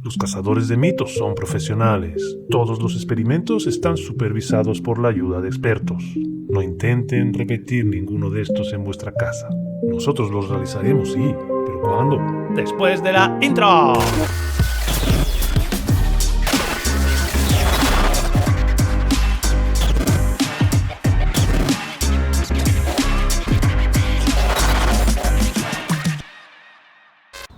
Los cazadores de mitos son profesionales. Todos los experimentos están supervisados por la ayuda de expertos. No intenten repetir ninguno de estos en vuestra casa. Nosotros los realizaremos, sí, pero ¿cuándo? Después de la intro.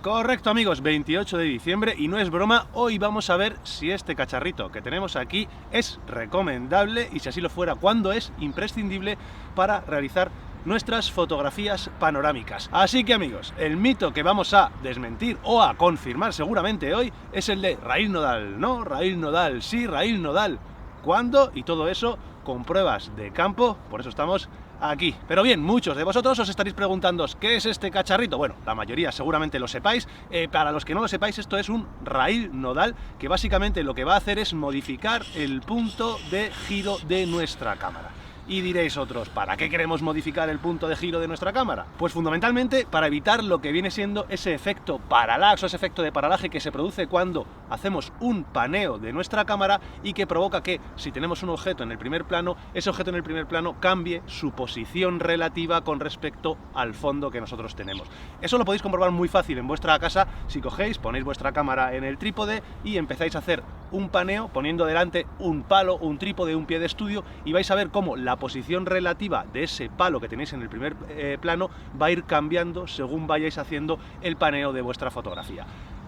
Correcto, amigos, 28 de diciembre y no es broma, hoy vamos a ver si este cacharrito que tenemos aquí es recomendable y si así lo fuera, cuándo es imprescindible para realizar nuestras fotografías panorámicas. Así que, amigos, el mito que vamos a desmentir o a confirmar seguramente hoy es el de raíl nodal no, raíl nodal sí, raíl nodal cuándo y todo eso con pruebas de campo, por eso estamos aquí. Pero bien, muchos de vosotros os estaréis preguntando ¿qué es este cacharrito? Bueno, la mayoría seguramente lo sepáis. Para los que no lo sepáis, esto es un raíl nodal que básicamente lo que va a hacer es modificar el punto de giro de nuestra cámara. Y diréis otros, ¿para qué queremos modificar el punto de giro de nuestra cámara? Pues fundamentalmente para evitar lo que viene siendo ese efecto parallax o ese efecto de paralaje que se produce cuando hacemos un paneo de nuestra cámara y que provoca que, si tenemos un objeto en el primer plano, ese objeto en el primer plano cambie su posición relativa con respecto al fondo que nosotros tenemos. Eso lo podéis comprobar muy fácil en vuestra casa si cogéis, ponéis vuestra cámara en el trípode y empezáis a hacer un paneo poniendo delante un palo, un trípode, un pie de estudio y vais a ver cómo la posición relativa de ese palo que tenéis en el primer plano va a ir cambiando según vayáis haciendo el paneo de vuestra fotografía.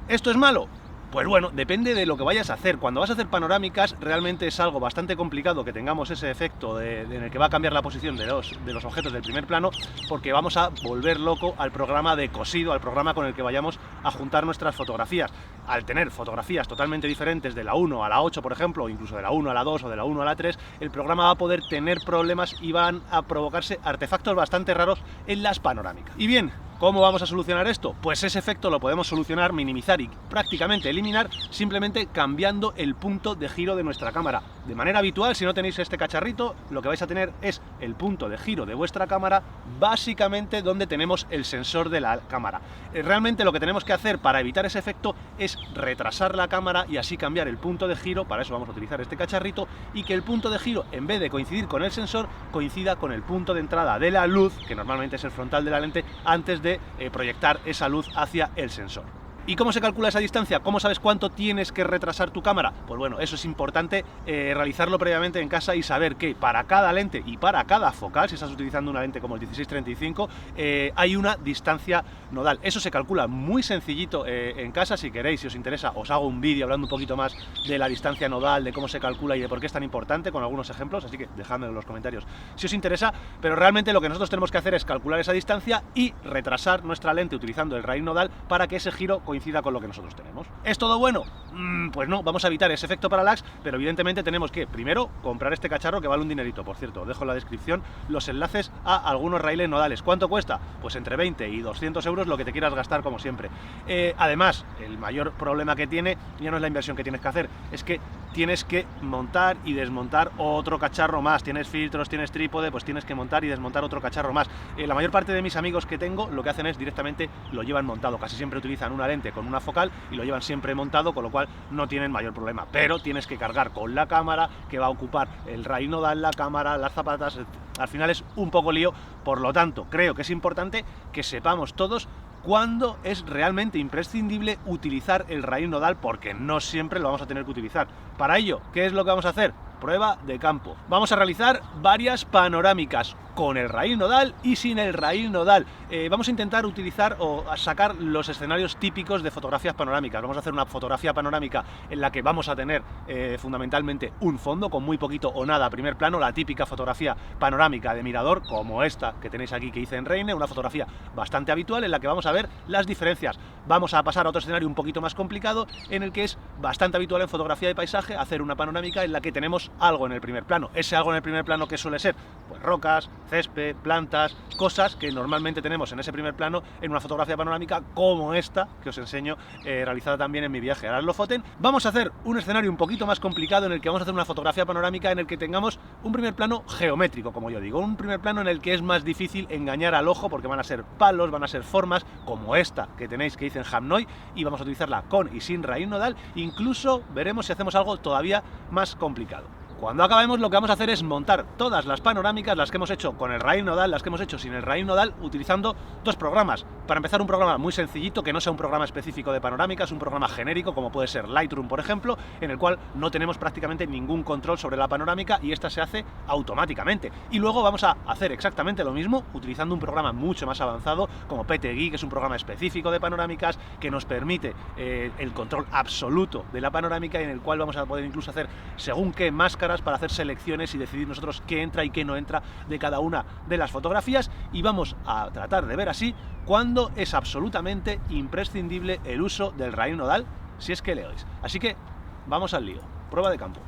¿Esto es malo? Pues bueno, depende de lo que vayas a hacer. Cuando vas a hacer panorámicas realmente es algo bastante complicado que tengamos ese efecto en el que va a cambiar la posición de los objetos del primer plano, porque vamos a volver loco al programa de cosido, al programa con el que vayamos a juntar nuestras fotografías. Al tener fotografías totalmente diferentes de la 1 a la 8, por ejemplo, o incluso de la 1 a la 2 o de la 1 a la 3, el programa va a poder tener problemas y van a provocarse artefactos bastante raros en las panorámicas. Y bien, ¿cómo vamos a solucionar esto? Pues ese efecto lo podemos solucionar, minimizar y prácticamente eliminar simplemente cambiando el punto de giro de nuestra cámara. De manera habitual, si no tenéis este cacharrito, lo que vais a tener es el punto de giro de vuestra cámara básicamente donde tenemos el sensor de la cámara. Realmente lo que tenemos que hacer para evitar ese efecto es retrasar la cámara y así cambiar el punto de giro, para eso vamos a utilizar este cacharrito, y que el punto de giro, en vez de coincidir con el sensor, coincida con el punto de entrada de la luz, que normalmente es el frontal de la lente, antes de proyectar esa luz hacia el sensor. ¿Y cómo se calcula esa distancia? ¿Cómo sabes cuánto tienes que retrasar tu cámara? Pues bueno, eso es importante realizarlo previamente en casa y saber que para cada lente y para cada focal, si estás utilizando una lente como el 16-35, hay una distancia nodal. Eso se calcula muy sencillito en casa. Si queréis, si os interesa, os hago un vídeo hablando un poquito más de la distancia nodal, de cómo se calcula y de por qué es tan importante, con algunos ejemplos, así que dejadmelo en los comentarios si os interesa. Pero realmente lo que nosotros tenemos que hacer es calcular esa distancia y retrasar nuestra lente utilizando el raíl nodal para que ese giro coincida con lo que nosotros tenemos. ¿Es todo bueno? Pues no, vamos a evitar ese efecto parallax, pero evidentemente tenemos que primero comprar este cacharro que vale un dinerito. Por cierto, dejo en la descripción los enlaces a algunos raíles nodales. ¿Cuánto cuesta? Pues entre 20 y 200 euros, lo que te quieras gastar, como siempre. Además, el mayor problema que tiene ya no es la inversión que tienes que hacer, es que tienes que montar y desmontar otro cacharro más. Tienes filtros, tienes trípode, pues tienes que montar y desmontar otro cacharro más. La mayor parte de mis amigos que tengo lo que hacen es directamente lo llevan montado. Casi siempre utilizan una lente con una focal y lo llevan siempre montado, con lo cual no tienen mayor problema. Pero tienes que cargar con la cámara, que va a ocupar el raíl nodal, la cámara, las zapatas. Al final es un poco lío. Por lo tanto, creo que es importante que sepamos todos cuándo es realmente imprescindible utilizar el raíl nodal, porque no siempre lo vamos a tener que utilizar. Para ello, ¿qué es lo que vamos a hacer? Prueba de campo. Vamos a realizar varias panorámicas con el raíl nodal y sin el raíl nodal. Vamos a intentar utilizar o a sacar los escenarios típicos de fotografías panorámicas. Vamos a hacer una fotografía panorámica en la que vamos a tener fundamentalmente un fondo con muy poquito o nada a primer plano, la típica fotografía panorámica de mirador, como esta que tenéis aquí que hice en Reine, una fotografía bastante habitual en la que vamos a ver las diferencias. Vamos a pasar a otro escenario un poquito más complicado en el que es bastante habitual en fotografía de paisaje hacer una panorámica en la que tenemos algo en el primer plano. Ese algo en el primer plano, ¿qué suele ser? Pues rocas, césped, plantas, cosas que normalmente tenemos en ese primer plano en una fotografía panorámica como esta que os enseño, realizada también en mi viaje a Las Lofoten. Vamos a hacer un escenario un poquito más complicado en el que vamos a hacer una fotografía panorámica en el que tengamos un primer plano geométrico, como yo digo, un primer plano en el que es más difícil engañar al ojo porque van a ser palos, van a ser formas como esta que tenéis que dicen Hamnoi, y vamos a utilizarla con y sin raíz nodal. Incluso veremos si hacemos algo todavía más complicado. Cuando acabemos, lo que vamos a hacer es montar todas las panorámicas, las que hemos hecho con el raíz nodal, las que hemos hecho sin el raíz nodal, utilizando dos programas. Para empezar, un programa muy sencillito, que no sea un programa específico de panorámicas, un programa genérico, como puede ser Lightroom, por ejemplo, en el cual no tenemos prácticamente ningún control sobre la panorámica y esta se hace automáticamente. Y luego vamos a hacer exactamente lo mismo, utilizando un programa mucho más avanzado, como PTGui, que es un programa específico de panorámicas, que nos permite el control absoluto de la panorámica, y en el cual vamos a poder incluso hacer según qué máscaras para hacer selecciones y decidir nosotros qué entra y qué no entra de cada una de las fotografías, y vamos a tratar de ver así cuándo es absolutamente imprescindible el uso del raíz nodal, si es que le oís. Así que vamos al lío, prueba de campo.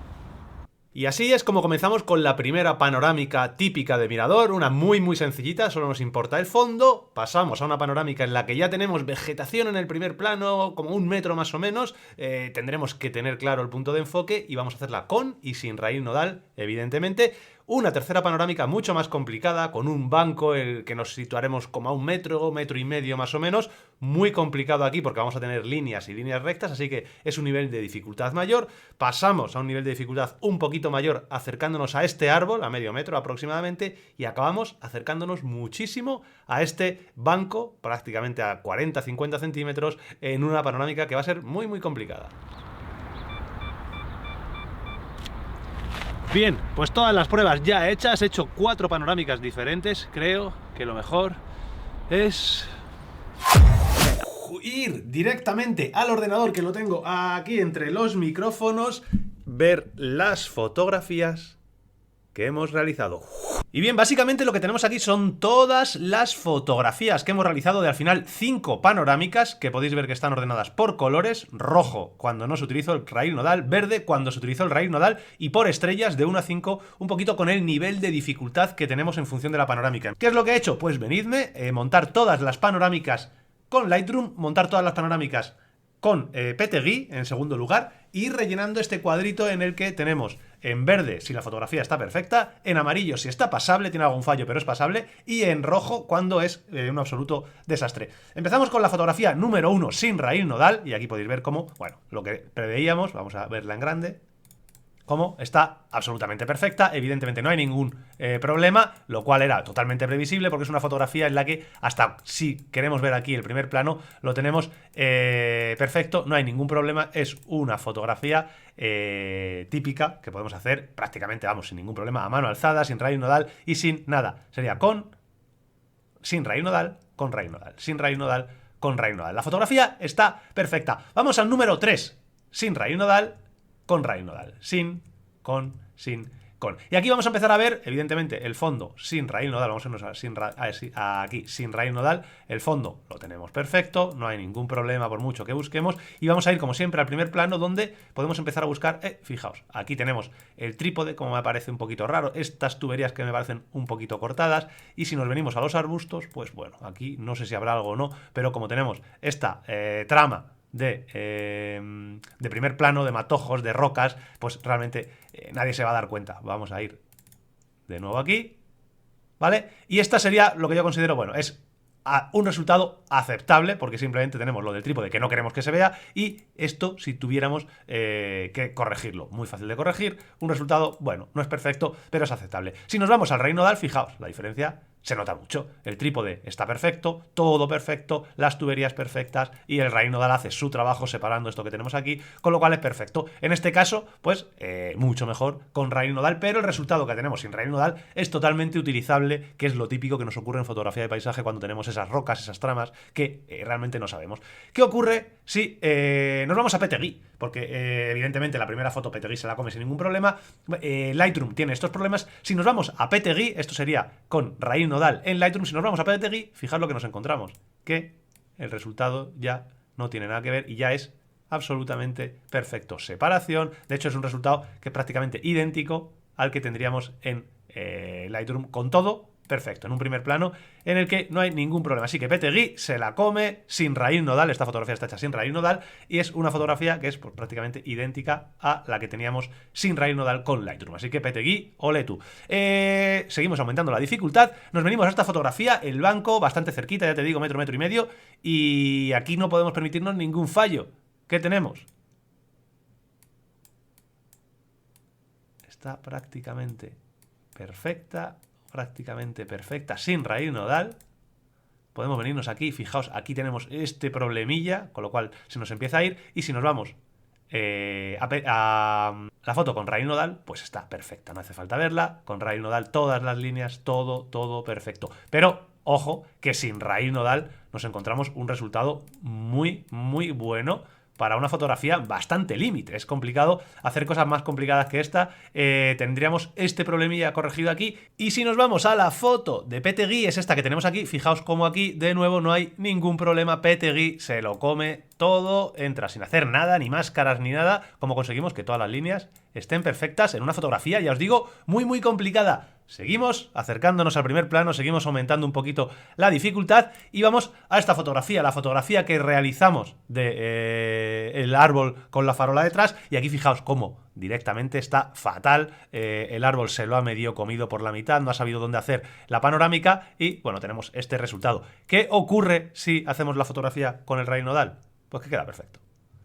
Y así es como comenzamos con la primera panorámica típica de mirador, una muy sencillita, solo nos importa el fondo. Pasamos a una panorámica en la que ya tenemos vegetación en el primer plano, como 1 metro más o menos. Tendremos que tener claro el punto de enfoque y vamos a hacerla con y sin raíz nodal, evidentemente. Una tercera panorámica mucho más complicada, con un banco el que nos situaremos como a 1 metro, 1,5 metros más o menos. Muy complicado aquí porque vamos a tener líneas y líneas rectas, así que es un nivel de dificultad mayor. Pasamos a un nivel de dificultad un poquito mayor acercándonos a este árbol, a 0,5 metro aproximadamente, y acabamos acercándonos muchísimo a este banco, prácticamente a 40-50 centímetros, en una panorámica que va a ser muy complicada. Bien, pues todas las pruebas ya hechas, he hecho 4 panorámicas diferentes. Creo que lo mejor es ir directamente al ordenador, que lo tengo aquí entre los micrófonos, ver las fotografías que hemos realizado. Y bien, básicamente lo que tenemos aquí son todas las fotografías que hemos realizado de al final 5 panorámicas, que podéis ver que están ordenadas por colores: rojo cuando no se utilizó el raíz nodal, verde cuando se utilizó el raíz nodal, y por estrellas de 1 a 5, un poquito con el nivel de dificultad que tenemos en función de la panorámica. ¿Qué es lo que he hecho? Pues venidme, montar todas las panorámicas con Lightroom, montar todas las panorámicas con PTGui en segundo lugar, y rellenando este cuadrito en el que tenemos en verde si la fotografía está perfecta, en amarillo si está pasable, tiene algún fallo pero es pasable, y en rojo cuando es un absoluto desastre. Empezamos con la fotografía número 1 sin raíz nodal, y aquí podéis ver cómo, bueno, lo que preveíamos, vamos a verla en grande, como está absolutamente perfecta. Evidentemente no hay ningún problema, lo cual era totalmente previsible porque es una fotografía en la que hasta si queremos ver aquí el primer plano lo tenemos perfecto, no hay ningún problema. Es una fotografía típica que podemos hacer prácticamente, vamos, sin ningún problema, a mano alzada, sin raíz nodal y sin nada. Sería sin raíz nodal, con raíz nodal, sin raíz nodal, con raíz nodal. La fotografía está perfecta. Vamos al número 3, sin raíz nodal, con raíz nodal, sin, con, sin, con. Y aquí vamos a empezar a ver, evidentemente, el fondo sin raíz nodal. Vamos a irnos aquí, sin raíz nodal. El fondo lo tenemos perfecto, no hay ningún problema por mucho que busquemos. Y vamos a ir, como siempre, al primer plano, donde podemos empezar a buscar. Fijaos, aquí tenemos el trípode, como me parece un poquito raro, estas tuberías que me parecen un poquito cortadas. Y si nos venimos a los arbustos, pues bueno, aquí no sé si habrá algo o no, pero como tenemos esta trama de primer plano, de matojos, de rocas, pues realmente nadie se va a dar cuenta. Vamos a ir de nuevo aquí, ¿vale? Y esta sería lo que yo considero, bueno, es un resultado aceptable, porque simplemente tenemos lo del trípode que no queremos que se vea, y esto si tuviéramos que corregirlo. Muy fácil de corregir, un resultado, bueno, no es perfecto, pero es aceptable. Si nos vamos al raíz nodal, fijaos, la diferencia se nota mucho. El trípode está perfecto, todo perfecto, las tuberías perfectas, y el raíz nodal hace su trabajo separando esto que tenemos aquí, con lo cual es perfecto. En este caso, pues mucho mejor con raíz nodal, pero el resultado que tenemos sin raíz nodal es totalmente utilizable, que es lo típico que nos ocurre en fotografía de paisaje cuando tenemos esas rocas, esas tramas que realmente no sabemos. ¿Qué ocurre si nos vamos a PTGui? Porque evidentemente la primera foto PTGui se la come sin ningún problema. Lightroom tiene estos problemas. Si nos vamos a PTGui, esto sería con raíz nodal en Lightroom. Si nos vamos a PTGui, fijaos lo que nos encontramos, que el resultado ya no tiene nada que ver y ya es absolutamente perfecto. Separación, de hecho es un resultado que es prácticamente idéntico al que tendríamos en Lightroom, con todo perfecto, en un primer plano en el que no hay ningún problema. Así que PTGui se la come sin raíz nodal. Esta fotografía está hecha sin raíz nodal y es una fotografía que es pues, prácticamente idéntica a la que teníamos sin raíz nodal con Lightroom. Así que PTGui, ole tú. Seguimos aumentando la dificultad. Nos venimos a esta fotografía, el banco bastante cerquita, ya te digo, metro y medio. Y aquí no podemos permitirnos ningún fallo. ¿Qué tenemos? Está prácticamente perfecta, sin raíz nodal. Podemos venirnos aquí, fijaos, aquí tenemos este problemilla, con lo cual se nos empieza a ir. Y si nos vamos a la foto con raíz nodal, pues está perfecta, no hace falta verla. Con raíz nodal todas las líneas, todo perfecto. Pero ojo, que sin raíz nodal nos encontramos un resultado muy bueno para una fotografía bastante límite. Es complicado hacer cosas más complicadas que esta. Tendríamos este problemilla corregido aquí. Y si nos vamos a la foto de PTGui, es esta que tenemos aquí. Fijaos cómo aquí, de nuevo, no hay ningún problema. PTGui se lo come todo, entra sin hacer nada, ni máscaras ni nada. Como conseguimos que todas las líneas estén perfectas en una fotografía, ya os digo, muy complicada. Seguimos acercándonos al primer plano, seguimos aumentando un poquito la dificultad y vamos a esta fotografía, la fotografía que realizamos de el árbol con la farola detrás. Y aquí fijaos cómo directamente está fatal, el árbol se lo ha medio comido por la mitad, no ha sabido dónde hacer la panorámica y bueno, tenemos este resultado. ¿Qué ocurre si hacemos la fotografía con el raíz nodal? Pues que queda perfecto.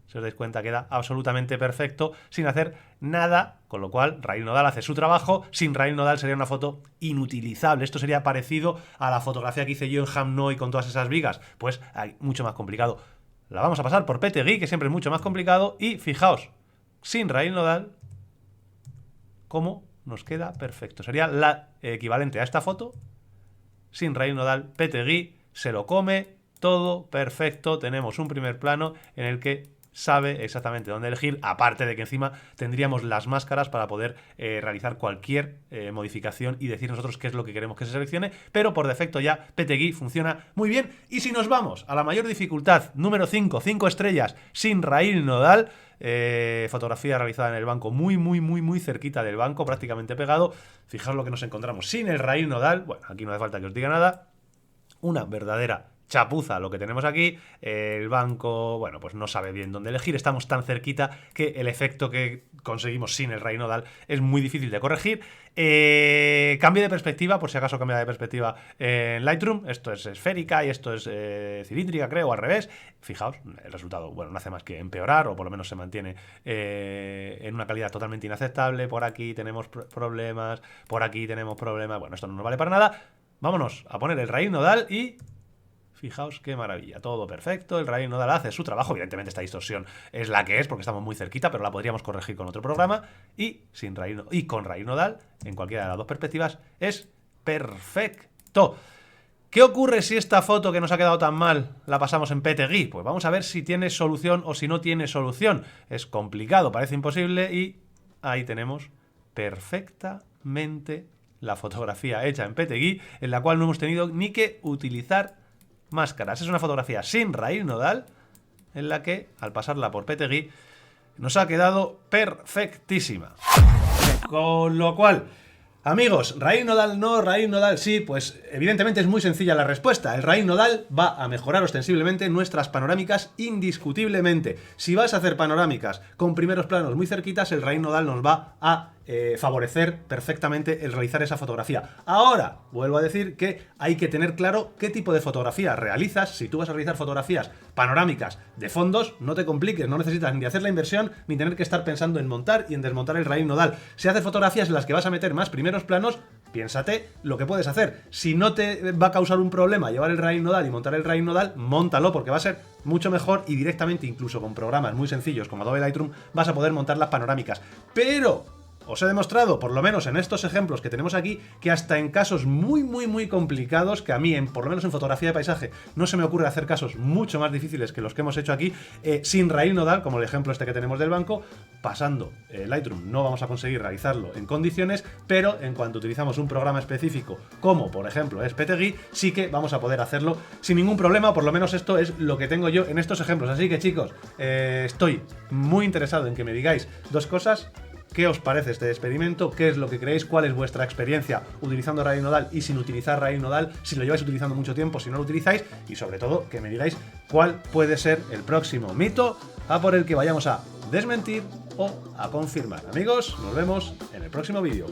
Si os dais cuenta, queda absolutamente perfecto sin hacer nada, con lo cual raíz nodal hace su trabajo. Sin raíz nodal sería una foto inutilizable. Esto sería parecido a la fotografía que hice yo en Hamnoi con todas esas vigas. Pues mucho más complicado. La vamos a pasar por PTGui, que siempre es mucho más complicado. Y fijaos, sin raíz nodal, cómo nos queda perfecto. Sería la equivalente a esta foto. Sin raíz nodal, PTGui se lo come todo perfecto. Tenemos un primer plano en el que sabe exactamente dónde elegir, aparte de que encima tendríamos las máscaras para poder realizar cualquier modificación y decir nosotros qué es lo que queremos que se seleccione, pero por defecto ya PTGui funciona muy bien. Y si nos vamos a la mayor dificultad, número 5, 5 estrellas, sin raíz nodal, fotografía realizada en el banco, muy cerquita del banco, prácticamente pegado. Fijaos lo que nos encontramos sin el raíz nodal. Bueno, aquí no hace falta que os diga nada. Una verdadera chapuza lo que tenemos aquí. El banco, bueno, pues no sabe bien dónde elegir. Estamos tan cerquita que el efecto que conseguimos sin el raíz nodal es muy difícil de corregir. Cambio de perspectiva, por si acaso cambia de perspectiva en Lightroom. Esto es esférica y esto es cilíndrica, creo, o al revés. Fijaos, el resultado, bueno, no hace más que empeorar, o por lo menos se mantiene en una calidad totalmente inaceptable. Por aquí tenemos problemas, por aquí tenemos problemas. Bueno, esto no nos vale para nada. Vámonos a poner el raíz nodal y fijaos qué maravilla, todo perfecto, el raíz nodal hace su trabajo. Evidentemente esta distorsión es la que es porque estamos muy cerquita, pero la podríamos corregir con otro programa. Y con raíz nodal, en cualquiera de las dos perspectivas, es perfecto. ¿Qué ocurre si esta foto que nos ha quedado tan mal la pasamos en PTGui? Pues vamos a ver si tiene solución o si no tiene solución. Es complicado, parece imposible, y ahí tenemos perfectamente la fotografía hecha en PTGui, en la cual no hemos tenido ni que utilizar máscaras. Es una fotografía sin raíz nodal en la que, al pasarla por PTGui, nos ha quedado perfectísima. Con lo cual, amigos, raíz nodal no, raíz nodal sí, pues evidentemente es muy sencilla la respuesta. El raíz nodal va a mejorar ostensiblemente nuestras panorámicas indiscutiblemente. Si vas a hacer panorámicas con primeros planos muy cerquitas, el raíz nodal nos va a favorecer perfectamente el realizar esa fotografía. Ahora, vuelvo a decir que hay que tener claro qué tipo de fotografía realizas. Si tú vas a realizar fotografías panorámicas de fondos, no te compliques, no necesitas ni hacer la inversión ni tener que estar pensando en montar y en desmontar el raíz nodal. Si haces fotografías en las que vas a meter más primeros planos, piénsate lo que puedes hacer. Si no te va a causar un problema llevar el raíz nodal y montar el raíz nodal, móntalo, porque va a ser mucho mejor y directamente, incluso con programas muy sencillos como Adobe Lightroom, vas a poder montar las panorámicas. Pero os he demostrado, por lo menos en estos ejemplos que tenemos aquí, que hasta en casos muy complicados, que a mí, por lo menos en fotografía de paisaje, no se me ocurre hacer casos mucho más difíciles que los que hemos hecho aquí, sin raíz nodal, como el ejemplo este que tenemos del banco, pasando Lightroom no vamos a conseguir realizarlo en condiciones, pero en cuanto utilizamos un programa específico, como por ejemplo es PTGui, sí que vamos a poder hacerlo sin ningún problema, o por lo menos esto es lo que tengo yo en estos ejemplos. Así que chicos, estoy muy interesado en que me digáis dos cosas. qué os parece este experimento, qué es lo que creéis, cuál es vuestra experiencia utilizando raíz nodal y sin utilizar raíz nodal, si lo lleváis utilizando mucho tiempo, si no lo utilizáis, y sobre todo que me digáis cuál puede ser el próximo mito a por el que vayamos a desmentir o a confirmar. Amigos, nos vemos en el próximo vídeo.